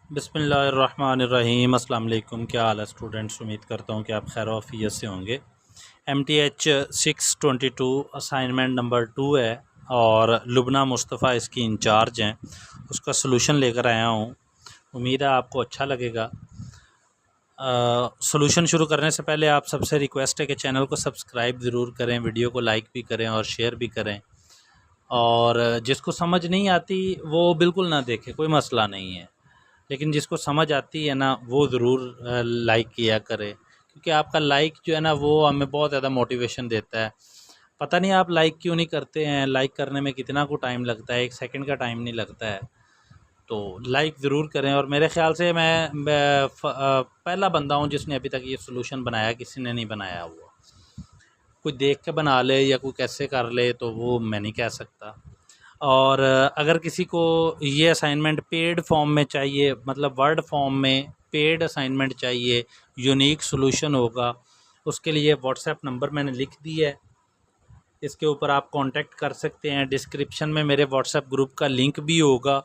बिस्मिल्लाहिर्रहमानिर्रहीम। अस्सलाम वालेकुम। क्या हाल है स्टूडेंट्स? उम्मीद करता हूँ कि आप खैर आफियत से होंगे। MTH 622 असाइनमेंट नंबर 2 है और लुबना मुस्तफ़ा इसकी इंचार्ज हैं। उसका सलूशन लेकर आया हूँ, उम्मीद है आपको अच्छा लगेगा। सलूशन शुरू करने से पहले आप सबसे रिक्वेस्ट है कि चैनल को सब्सक्राइब ज़रूर करें, वीडियो को लाइक भी करें और शेयर भी करें। और जिसको समझ नहीं आती वो बिल्कुल ना देखे, कोई मसला नहीं है, लेकिन जिसको समझ आती है ना वो ज़रूर लाइक किया करे, क्योंकि आपका लाइक जो है ना वो हमें बहुत ज़्यादा मोटिवेशन देता है। पता नहीं आप लाइक क्यों नहीं करते हैं, लाइक करने में कितना को टाइम लगता है, 1 सेकंड का टाइम नहीं लगता है। तो लाइक ज़रूर करें। और मेरे ख़्याल से मैं पहला बंदा हूँ जिसने अभी तक ये सोल्यूशन बनाया, किसी ने नहीं बनाया हुआ। कोई देख के बना ले या कोई कैसे कर ले तो वो मैं नहीं कह सकता। और अगर किसी को ये असाइनमेंट पेड फॉर्म में चाहिए, मतलब वर्ड फॉर्म में पेड असाइनमेंट चाहिए, यूनिक सॉल्यूशन होगा, उसके लिए व्हाट्सएप नंबर मैंने लिख दिया है, इसके ऊपर आप कांटेक्ट कर सकते हैं। डिस्क्रिप्शन में मेरे व्हाट्सएप ग्रुप का लिंक भी होगा,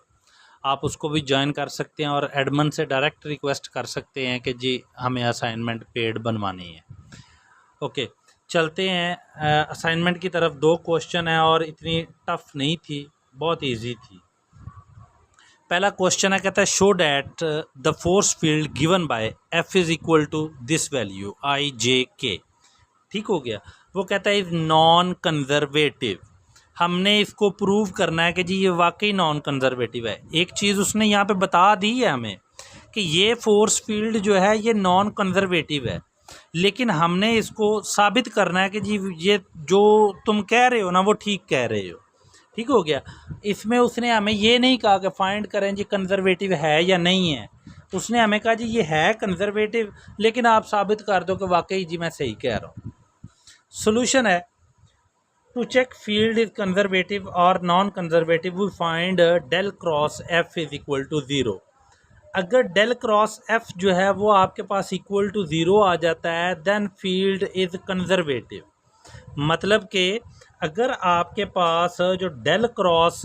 आप उसको भी ज्वाइन कर सकते हैं और एडमिन से डायरेक्ट रिक्वेस्ट कर सकते हैं कि जी हमें असाइनमेंट पेड बनवानी है। ओके, चलते हैं असाइनमेंट की तरफ। 2 क्वेश्चन है और इतनी टफ नहीं थी, बहुत इजी थी। पहला क्वेश्चन है, कहता है show that the force field given by F is equal to this value I J K. ठीक हो गया। वो कहता है इज नॉन कंजर्वेटिव। हमने इसको प्रूव करना है कि जी ये वाकई नॉन कंजर्वेटिव है। एक चीज़ उसने यहाँ पे बता दी है हमें कि ये फोर्स फील्ड जो है ये नॉन कंजर्वेटिव है, लेकिन हमने इसको साबित करना है कि जी ये जो तुम कह रहे हो ना वो ठीक कह रहे हो। ठीक हो गया। इसमें उसने हमें ये नहीं कहा कि फाइंड करें जी कंजर्वेटिव है या नहीं है, उसने हमें कहा जी ये है कंजर्वेटिव, लेकिन आप साबित कर दो कि वाकई जी मैं सही कह रहा हूँ। सोल्यूशन है, to check field is conservative और non conservative we find del cross F is equal to 0। अगर डेल क्रॉस एफ जो है वो आपके पास इक्वल टू 0 आ जाता है देन फील्ड इज कंजर्वेटिव। मतलब कि अगर आपके पास जो डेल क्रॉस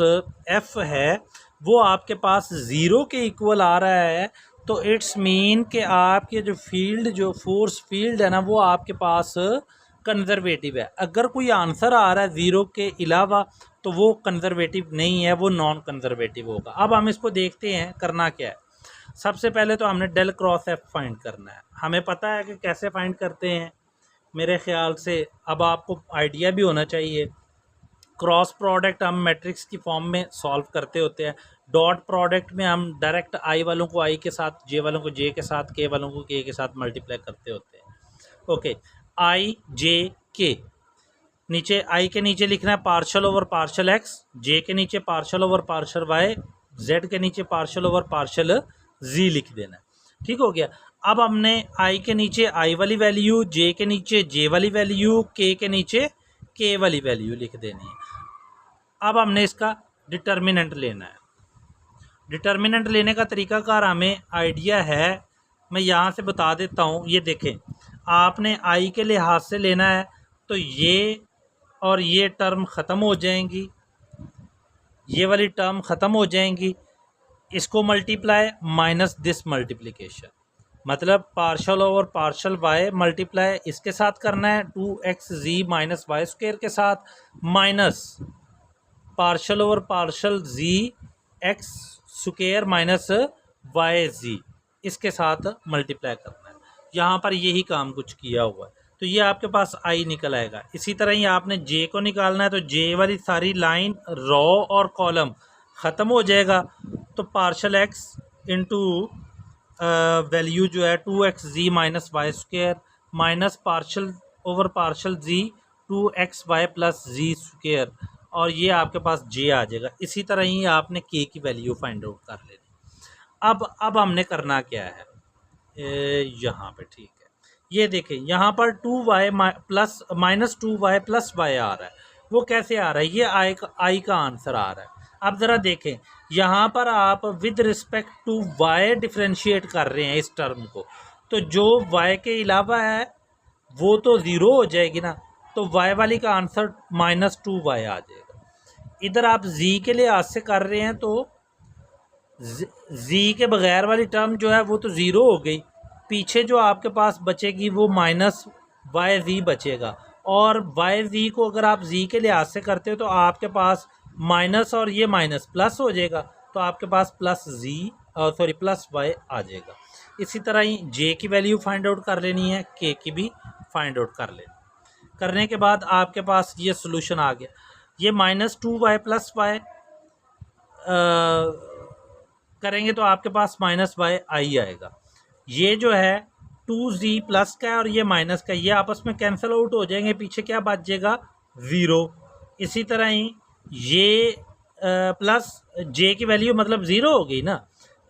एफ है वो आपके पास 0 के इक्वल आ रहा है, तो इट्स मीन कि आपके जो फील्ड, जो फोर्स फील्ड है ना वो आपके पास कंजर्वेटिव है। अगर कोई आंसर आ रहा है 0 के अलावा तो वो कंजर्वेटिव नहीं है, वो नॉन कंजर्वेटिव होगा। अब हम इसको देखते हैं करना क्या है। सबसे पहले तो हमने डेल क्रॉस एफ फाइंड करना है। हमें पता है कि कैसे फाइंड करते हैं, मेरे ख्याल से अब आपको आइडिया भी होना चाहिए। क्रॉस प्रोडक्ट हम मैट्रिक्स की फॉर्म में सॉल्व करते होते हैं। डॉट प्रोडक्ट में हम डायरेक्ट आई वालों को आई के साथ, जे वालों को जे के साथ, के वालों को के साथ मल्टीप्लाई करते होते हैं। ओके, आई जे के, नीचे आई के नीचे लिखना है partial over partial x, J के नीचे partial over partial y, Z के नीचे पार्शल ओवर पार्शल जी लिख देना है। ठीक हो गया। अब हमने आई के नीचे आई वाली वैल्यू, जे के नीचे जे वाली वैल्यू, के नीचे के वाली वैल्यू लिख देनी है। अब हमने इसका डिटर्मिनेंट लेना है। डिटर्मिनेंट लेने का तरीकाकार हमें आइडिया है, मैं यहाँ से बता देता हूँ। ये देखें, आपने आई के लिहाज से लेना है तो ये और ये टर्म ख़त्म हो जाएंगी, ये वाली टर्म ख़त्म हो जाएंगी, इसको मल्टीप्लाई माइनस दिस मल्टीप्लिकेशन, मतलब partial over partial y multiply इसके साथ करना है 2xz माइनस वाई स्क्वायर के साथ, minus partial over partial z X square minus Y Z इसके साथ मल्टीप्लाई करना है। यहाँ पर यही काम कुछ किया हुआ है, तो ये आपके पास आई निकल आएगा। इसी तरह ही आपने जे को निकालना है, तो जे वाली सारी लाइन, रो और कॉलम ख़त्म हो जाएगा, तो पार्शल एक्स इंटू वैल्यू जो है 2xz minus Y square minus partial over partial z 2xy plus Z square, और ये आपके पास जे आ जाएगा। इसी तरह ही आपने के की वैल्यू फाइंड आउट कर लेनी। अब हमने करना क्या है, यहाँ पे ठीक है, ये देखें यहाँ पर 2y plus minus 2y plus Y आ रहा है। वो कैसे आ रहा है, ये आई का आंसर आ रहा है। अब ज़रा देखें, यहाँ पर आप with respect to y differentiate कर रहे हैं इस टर्म को, तो जो y के अलावा है वो तो ज़ीरो हो जाएगी ना, तो y वाली का आंसर माइनस 2y आ जाएगा। इधर आप z के लिए आज से कर रहे हैं तो जी के बगैर वाली टर्म जो है वो तो ज़ीरो हो गई, पीछे जो आपके पास बचेगी वो माइनस वाई जी बचेगा। और वाई जी को अगर आप जी के लिहाज से करते हो तो आपके पास माइनस और ये माइनस प्लस हो जाएगा, तो आपके पास प्लस जी सॉरी प्लस वाई आ जाएगा। इसी तरह ही जे की वैल्यू फाइंड आउट कर लेनी है, के की भी फाइंड आउट कर लेनी। करने के बाद आपके पास ये सोल्यूशन आ गया। ये minus two y plus y करेंगे तो आपके पास माइनस वाई आई आएगा। ये जो है टू जी प्लस का है और ये माइनस का, ये आपस में कैंसिल आउट हो जाएंगे, पीछे क्या बच जाएगा, ज़ीरो। इसी तरह ही ये प्लस जे की वैल्यू मतलब ज़ीरो हो गई ना।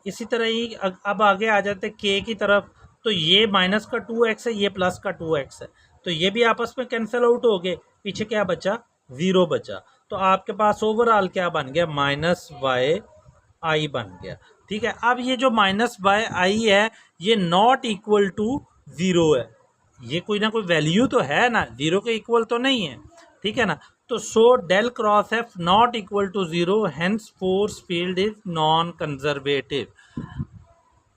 इसी तरह ही अब आगे आ जाते के की तरफ, तो ये माइनस का 2x है, ये प्लस का 2x है, तो ये भी आपस में कैंसिल आउट हो गए, पीछे क्या बचा, ज़ीरो बचा। तो आपके पास ओवरऑल क्या बन गया, माइनस वाई आई बन गया। ठीक है, अब ये जो माइनस वाई आई है ये नॉट इक्वल टू ज़ीरो है, ये कोई ना कोई वैल्यू तो है ना, ज़ीरो के इक्वल तो नहीं है, ठीक है ना। तो so del cross F not equal to zero, hence force field is non conservative.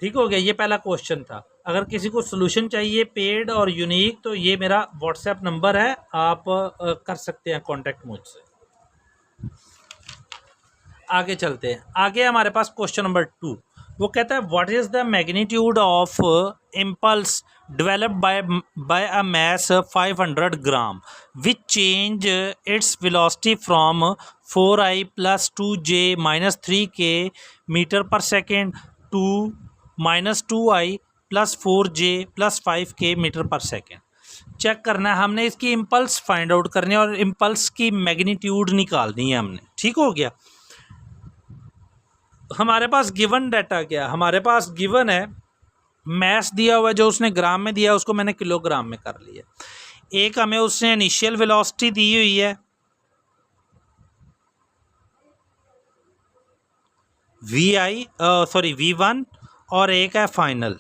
ठीक हो गया, ये पहला क्वेश्चन था। अगर किसी को सोल्यूशन चाहिए पेड और यूनिक तो ये मेरा व्हाट्सएप नंबर है, आप कर सकते हैं कांटेक्ट मुझसे। आगे चलते हैं, आगे हमारे पास क्वेश्चन नंबर 2। वो कहता है what is the magnitude of impulse developed by a mass 500 gram which change its velocity from 4i plus 2j minus 3k metre per second to minus 2i plus 4j plus 5k metre per second. Check करना है हमने, इसकी impulse find out करनी है और impulse की magnitude निकालनी है हमने। ठीक हो गया, हमारे पास गिवन डाटा क्या है, हमारे पास गिवन है मैस दिया हुआ है, जो उसने ग्राम में दिया उसको मैंने किलोग्राम में कर लिया। एक हमें उसने इनिशियल वेलोसिटी दी हुई है v1 और एक है फाइनल।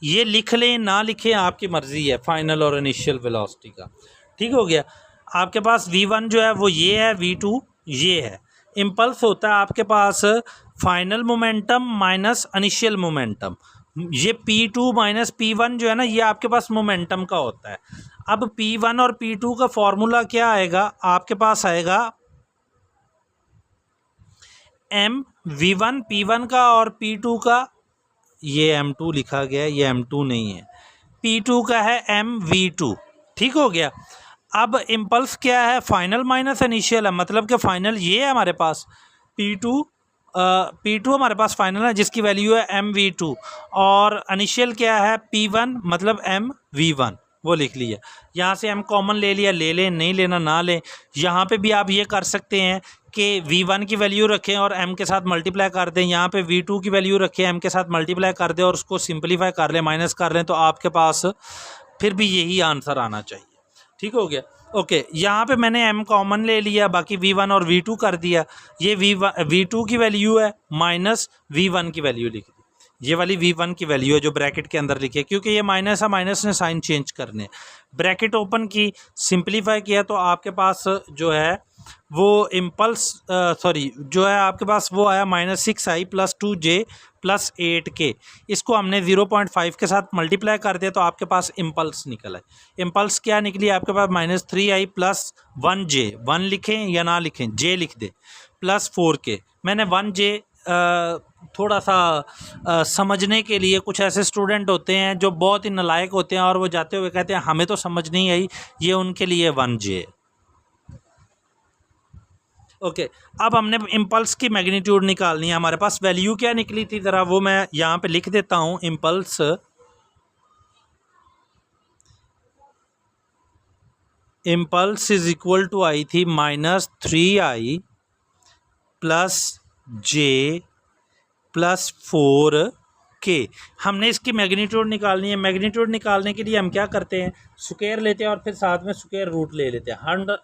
ये लिख लें ना लिखें आपकी मर्जी है, फाइनल और इनिशियल वेलोसिटी का। ठीक हो गया, आपके पास v1 जो है वो ये है, v2 ये है। इम्पल्स होता है आपके पास final momentum minus initial momentum. ये p2 माइनस p1 जो है ना, ये आपके पास मोमेंटम का होता है। अब p1 और p2 का फॉर्मूला क्या आएगा, आपके पास आएगा m v1 p1 का और p2 का, ये m2 लिखा गया है, ये m2 नहीं है, p2 का है mv2। ठीक हो गया, अब इम्पल्स क्या है, फाइनल माइनस इनिशियल है, मतलब कि फाइनल ये है हमारे पास p2 हमारे पास फाइनल है जिसकी वैल्यू है mv2, और इनिशियल क्या है p1 मतलब mv1, वो लिख लिया। यहाँ से m कॉमन ले लिया, ले लें, नहीं लेना ना लें। यहाँ पे भी आप ये कर सकते हैं कि v1 की वैल्यू रखें और m के साथ मल्टीप्लाई कर दें, यहाँ पे v2 की वैल्यू रखें, m के साथ मल्टीप्लाई कर दें और उसको सिंपलीफाई कर लें, माइनस कर लें, तो आपके पास फिर भी यही आंसर आना चाहिए। ठीक हो गया, ओके। यहाँ पे मैंने m कॉमन ले लिया, बाकी v1 और v2 कर दिया। ये v2 की वैल्यू है माइनस v1 की वैल्यू लिख दी, ये वाली v1 की वैल्यू है जो ब्रैकेट के अंदर लिखी है, क्योंकि ये माइनस है, माइनस ने साइन चेंज करने। ब्रैकेट ओपन की, सिंपलीफाई किया तो आपके पास जो है वो इम्पल्स जो है आपके पास वो आया -6i plus 2j plus 8k। इसको हमने 0.5 के साथ मल्टीप्लाई कर दिया तो आपके पास इम्पल्स निकला है। इम्पल्स क्या निकली आपके पास, -3i प्लस 1j, 1 लिखें या ना लिखें, j लिख दे, प्लस 4k। मैंने 1j थोड़ा सा समझने के लिए, कुछ ऐसे स्टूडेंट होते हैं जो बहुत ही नालायक होते हैं और वो जाते हुए कहते हैं हमें तो समझ नहीं आई, ये उनके लिए 1j। ओके, अब हमने इम्पल्स की मैग्नीट्यूड निकालनी है। हमारे पास वैल्यू क्या निकली थी, ज़रा वो मैं यहाँ पे लिख देता हूँ। इम्पल्स इज इक्वल टू आई थी -3i plus j plus 4k। हमने इसकी मैग्नीट्यूड निकालनी है। मैग्नीट्यूड निकालने के लिए हम क्या करते हैं, स्क्वायर लेते हैं और फिर साथ में स्क्वायर रूट ले लेते हैं।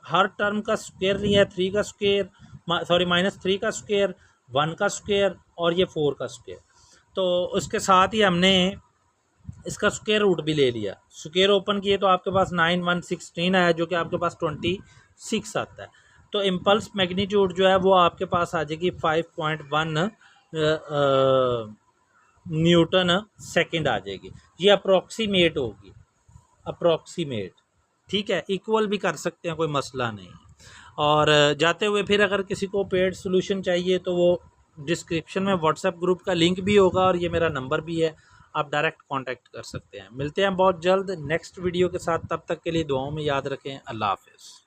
हर टर्म का स्क्वायर लिया है, 3 का स्क्वायर -3 का स्क्वायर, 1 का स्क्वायर और ये 4 का स्क्वायर। तो उसके साथ ही हमने इसका स्क्वायर रूट भी ले लिया। स्क्वायर ओपन किए तो आपके पास 9 1 16 आया, जो कि आपके पास 26 आता है। तो इम्पल्स मैग्नीट्यूड जो है वो आपके पास आ जाएगी 5.1 न्यूटन सेकंड आ जाएगी। ये अप्रोक्सीमेट होगी, अप्रोक्सीमेट, ठीक है। इक्वल भी कर सकते हैं, कोई मसला नहीं। और जाते हुए फिर अगर किसी को पेड सोल्यूशन चाहिए तो वो डिस्क्रिप्शन में व्हाट्सएप ग्रुप का लिंक भी होगा और ये मेरा नंबर भी है, आप डायरेक्ट कांटेक्ट कर सकते हैं। मिलते हैं बहुत जल्द नेक्स्ट वीडियो के साथ, तब तक के लिए दुआओं में याद रखें। अल्लाह हाफ़िज़।